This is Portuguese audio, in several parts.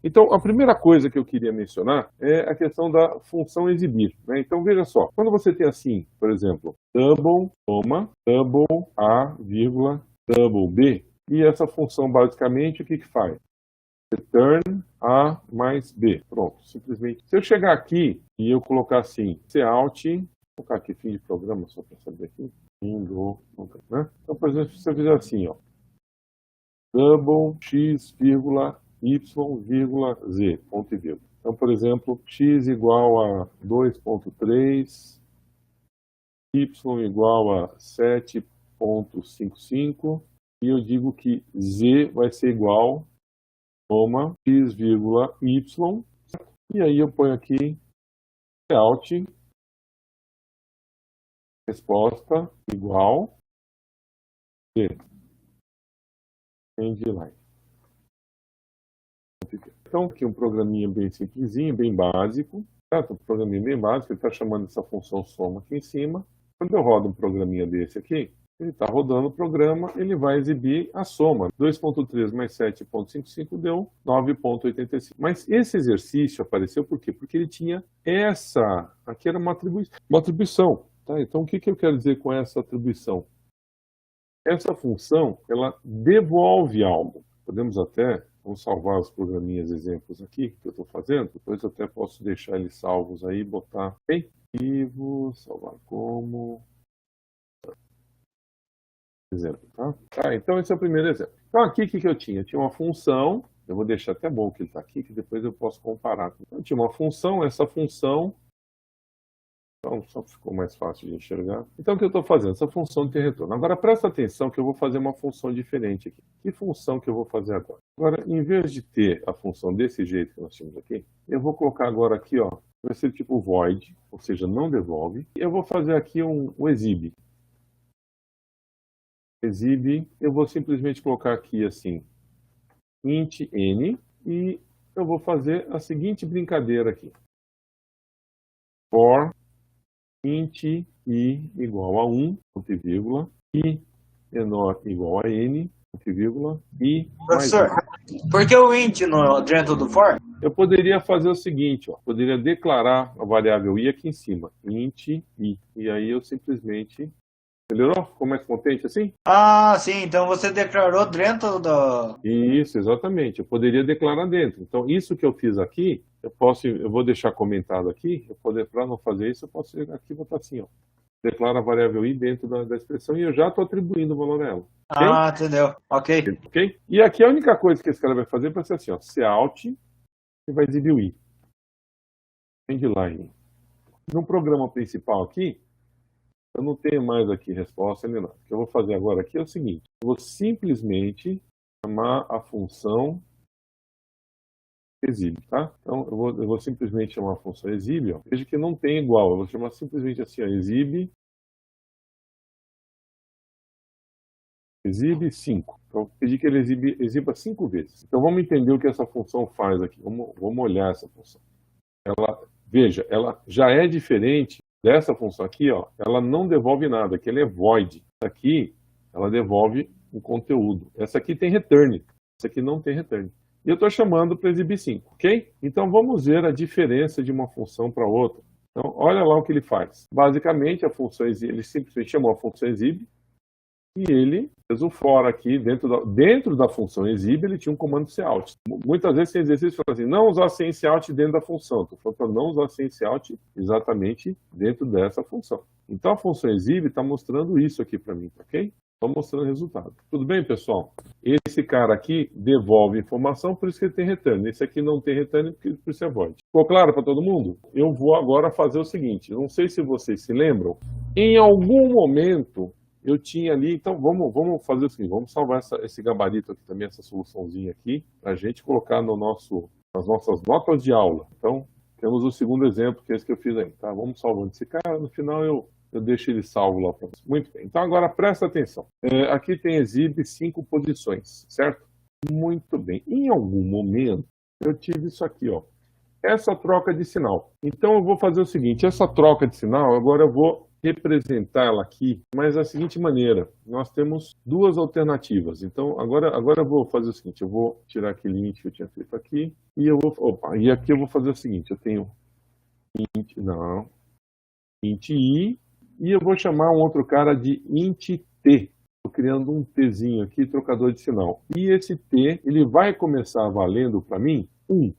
Então, a primeira coisa que eu queria mencionar é a questão da função exibir, né? Então, veja só, quando você tem assim, por exemplo, double, double A, vírgula, double B, e essa função basicamente o que faz? Return A mais B. Pronto, simplesmente. Se eu chegar aqui e eu colocar assim, cout, vou colocar aqui fim de programa só para saber aqui, fim do, né? Então, por exemplo, se eu fizer assim, ó, double x, vírgula, y, vírgula, z, ponto e vírgula. Então, por exemplo, x igual a 2.3, y igual a 7.55, e eu digo que z vai ser igual a x, vírgula, y, e aí eu ponho aqui out, resposta igual z. Endline. Então, aqui um programinha bem simplesinho, bem básico. Certo? Um programinha bem básico, ele está chamando essa função soma aqui em cima. Quando eu rodo um programinha desse aqui, ele está rodando o programa, ele vai exibir a soma. 2.3 mais 7.55 deu 9.85. Mas esse exercício apareceu por quê? Porque ele tinha essa... Aqui era uma atribuição. Tá? Então, o que eu quero dizer com essa atribuição? Essa função, ela devolve algo. Podemos até, vamos salvar os programinhas exemplos aqui que eu estou fazendo, depois eu até posso deixar eles salvos aí, botar arquivo, salvar como exemplo, tá? Então esse é o primeiro exemplo. Então aqui o que eu tinha? Eu tinha uma função, eu vou deixar até bom que ele está aqui, que depois eu posso comparar. Então eu tinha uma função, essa função, então só ficou mais fácil de enxergar. Então o que eu estou fazendo? Essa função tem retorno. Agora presta atenção que eu vou fazer uma função diferente aqui. Que função que eu vou fazer agora? Agora, em vez de ter a função desse jeito que nós tínhamos aqui, eu vou colocar agora aqui, ó, vai ser tipo void, ou seja, não devolve. E eu vou fazer aqui um exhib. Exhib, eu vou simplesmente colocar aqui assim, int n, e eu vou fazer a seguinte brincadeira aqui. For int i igual a 1, ponto e vírgula, i menor igual a n, ponto e vírgula, i mais 1. Professor, por que o int dentro do for? Eu poderia fazer o seguinte, ó, poderia declarar a variável i aqui em cima, int i, e aí eu simplesmente... Melhorou? Ficou mais contente assim? Ah, sim, então você declarou dentro do... Isso, exatamente. Eu poderia declarar dentro. Então, isso que eu fiz aqui, eu vou deixar comentado aqui, para não fazer isso, eu posso chegar aqui e botar assim, ó. Declara a variável i dentro da expressão e eu já estou atribuindo o valor a ela. Ah, Okay? entendeu. Ok. Ok? E aqui a única coisa que esse cara vai fazer vai ser assim, ó, cout, e vai exibir o i. Endline. No programa principal aqui, eu não tenho mais aqui resposta nem nada. O que eu vou fazer agora aqui é o seguinte. Eu vou simplesmente chamar a função exhib, tá? Então, eu vou simplesmente chamar a função exhib, ó. Veja que não tem igual. Eu vou chamar simplesmente assim, ó, exhib 5. Então, eu pedi que ele exiba 5 vezes. Então, vamos entender o que essa função faz aqui. Vamos olhar essa função. Veja, ela já é diferente dessa função aqui, ó, ela não devolve nada, aqui ela é void. Essa aqui, ela devolve um conteúdo. Essa aqui tem return, essa aqui não tem return. E eu estou chamando para exibir 5, ok? Então vamos ver a diferença de uma função para outra. Então, olha lá o que ele faz. Basicamente, a função exib, ele simplesmente chamou a função exib, e ele fez o for aqui, dentro da função exhib, ele tinha um comando cout. Muitas vezes tem exercício que fala assim, não usar cout dentro da função. Estou falando para não usar cout exatamente dentro dessa função. Então a função exhib está mostrando isso aqui para mim, ok? Estou mostrando o resultado. Tudo bem, pessoal? Esse cara aqui devolve informação, por isso que ele tem return. Esse aqui não tem return, por isso é void. Ficou claro para todo mundo? Eu vou agora fazer o seguinte, não sei se vocês se lembram, em algum momento... eu tinha ali, então vamos fazer o seguinte, vamos salvar esse gabarito aqui também, essa soluçãozinha aqui, para a gente colocar nas nossas notas de aula. Então, temos o segundo exemplo, que é esse que eu fiz aí, tá? Vamos salvando esse cara, no final eu deixo ele salvo lá para vocês. Muito bem, então agora presta atenção. Aqui tem exhib 5 posições, certo? Muito bem, em algum momento eu tive isso aqui, ó, essa troca de sinal. Então eu vou fazer o seguinte, essa troca de sinal, agora eu vou representar ela aqui, mas da seguinte maneira, nós temos duas alternativas. Então, agora eu vou fazer o seguinte, eu vou tirar aquele int que eu tinha feito aqui, e e aqui eu vou fazer o seguinte, eu tenho int i, e eu vou chamar um outro cara de int t. Estou criando um tzinho aqui, trocador de sinal. E esse t, ele vai começar valendo para mim 1.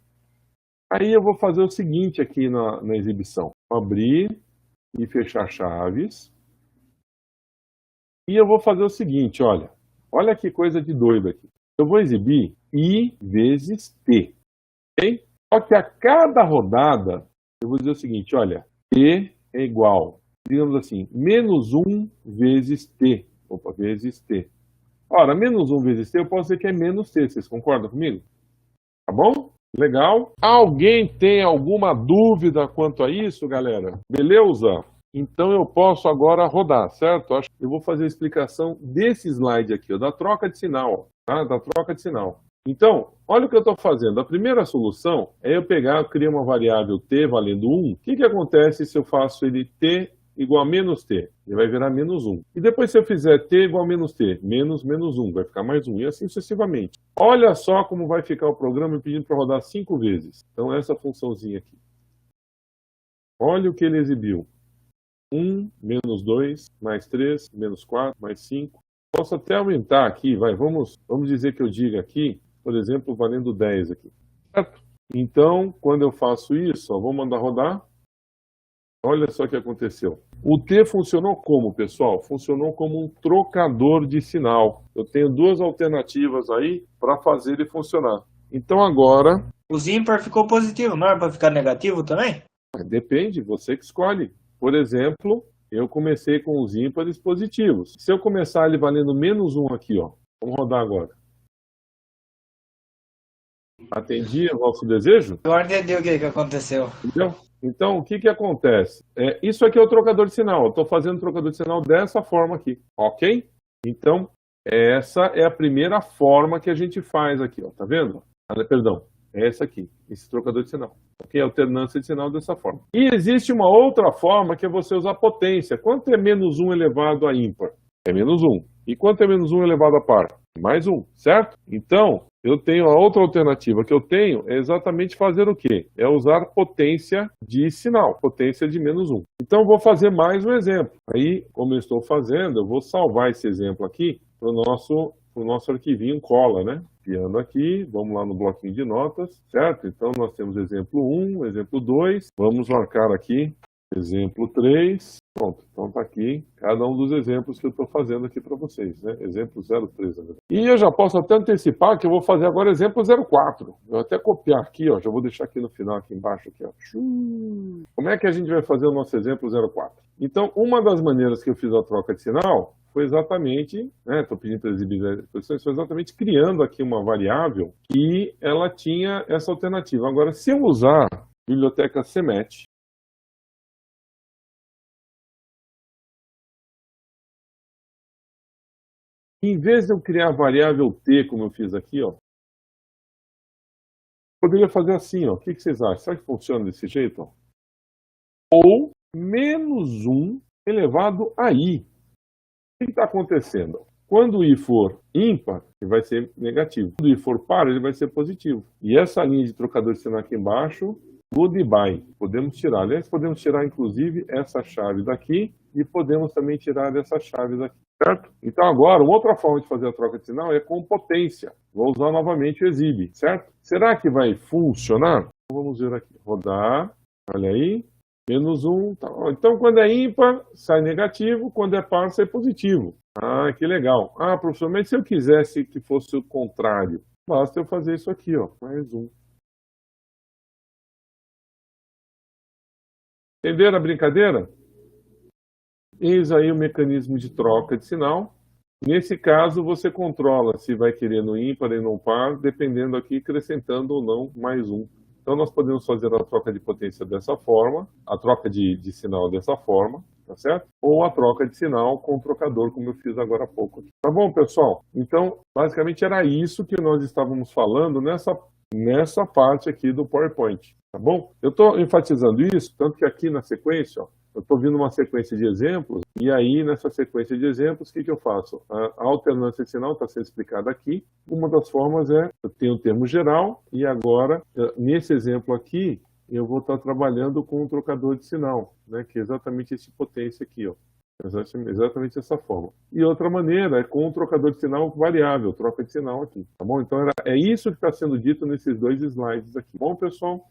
Aí eu vou fazer o seguinte aqui na exibição. Vou abrir e fechar chaves. E eu vou fazer o seguinte, olha que coisa de doido aqui. Eu vou exibir i vezes t, ok? Só que a cada rodada, eu vou dizer o seguinte, olha, t é igual, digamos assim, menos 1 vezes t, vezes t. Ora, menos 1 vezes t, eu posso dizer que é menos t, vocês concordam comigo? Tá bom? Legal? Alguém tem alguma dúvida quanto a isso, galera? Beleza? Então eu posso agora rodar, certo? Acho que eu vou fazer a explicação desse slide aqui, ó, da troca de sinal, tá? Da troca de sinal. Então, olha o que eu estou fazendo. A primeira solução é eu criar uma variável t valendo 1. O que acontece se eu faço ele t igual a menos t? Ele vai virar menos 1. E depois se eu fizer t igual a menos t, menos 1, vai ficar mais 1. E assim sucessivamente. Olha só como vai ficar o programa me pedindo para rodar 5 vezes. Então essa funçãozinha aqui. Olha o que ele exibiu. 1, menos 2, mais 3, menos 4, mais 5. Posso até aumentar aqui, vamos dizer que eu diga aqui, por exemplo, valendo 10 aqui. Certo? Então, quando eu faço isso, vou mandar rodar. Olha só o que aconteceu. O T funcionou como, pessoal? Funcionou como um trocador de sinal. Eu tenho duas alternativas aí para fazer ele funcionar. Então agora... Os ímpar ficou positivo, não era para ficar negativo também? Depende, você que escolhe. Por exemplo, eu comecei com os ímpares positivos. Se eu começar ele valendo menos 1 aqui, ó, vamos rodar agora. Atendi o nosso desejo? Agora entendi o que aconteceu. Entendeu? Então, o que acontece? Isso aqui é o trocador de sinal. Eu estou fazendo o trocador de sinal dessa forma aqui, ok? Então, essa é a primeira forma que a gente faz aqui, ó, tá vendo? Perdão, é essa aqui, esse trocador de sinal. Ok? Alternância de sinal dessa forma. E existe uma outra forma que é você usar potência. Quanto é menos 1 elevado a ímpar? É menos 1. E quanto é menos 1 elevado a par? Mais 1, certo? Então, eu tenho a outra alternativa que eu tenho é exatamente fazer o quê? É usar potência de sinal, potência de menos 1. Então, eu vou fazer mais um exemplo. Aí, como eu estou fazendo, eu vou salvar esse exemplo aqui para o nosso arquivinho cola, né? Copiando aqui, vamos lá no bloquinho de notas, certo? Então, nós temos exemplo 1, exemplo 2, vamos marcar aqui, exemplo 3, pronto, então está aqui cada um dos exemplos que eu estou fazendo aqui para vocês, né? Exemplo 03. E eu já posso até antecipar que eu vou fazer agora exemplo 04. Eu vou até copiar aqui, ó, já vou deixar aqui no final, aqui embaixo, aqui, ó. Como é que a gente vai fazer o nosso exemplo 04? Então, uma das maneiras que eu fiz a troca de sinal foi exatamente, né, estou pedindo para exibir posições, foi exatamente criando aqui uma variável que ela tinha essa alternativa. Agora, se eu usar a biblioteca CMET, em vez de eu criar a variável t, como eu fiz aqui, ó, poderia fazer assim, ó. O que vocês acham? Será que funciona desse jeito? Ó? Ou menos 1 elevado a i. O que está acontecendo? Quando o i for ímpar, ele vai ser negativo. Quando o i for par, ele vai ser positivo. E essa linha de trocador de sinal aqui embaixo, goodbye. Podemos tirar. Aliás, podemos tirar, inclusive, essa chave daqui e podemos também tirar essa chave daqui. Certo? Então agora, uma outra forma de fazer a troca de sinal é com potência. Vou usar novamente o exibe, certo? Será que vai funcionar? Vamos ver aqui. Rodar. Olha aí. Menos 1. Tá. Então, quando é ímpar, sai negativo. Quando é par, sai positivo. Ah, que legal. Ah, professor, mas se eu quisesse que fosse o contrário? Basta eu fazer isso aqui, ó. Mais 1. Entenderam a brincadeira? Eis aí o mecanismo de troca de sinal. Nesse caso, você controla se vai querer no ímpar e no par, dependendo aqui, acrescentando ou não mais 1. Então, nós podemos fazer a troca de potência dessa forma, a troca de sinal dessa forma, tá certo? Ou a troca de sinal com o trocador, como eu fiz agora há pouco. Tá bom, pessoal? Então, basicamente era isso que nós estávamos falando nessa parte aqui do PowerPoint, tá bom? Eu estou enfatizando isso, tanto que aqui na sequência, ó, eu estou vindo uma sequência de exemplos, e aí nessa sequência de exemplos, o que eu faço? A alternância de sinal está sendo explicada aqui. Uma das formas é, eu tenho o termo geral, e agora, nesse exemplo aqui, eu vou estar trabalhando com um trocador de sinal, né, que é exatamente esse potência aqui, ó. Exatamente dessa forma. E outra maneira é com um trocador de sinal variável, troca de sinal aqui, tá bom? Então é isso que está sendo dito nesses dois slides aqui. Bom, pessoal?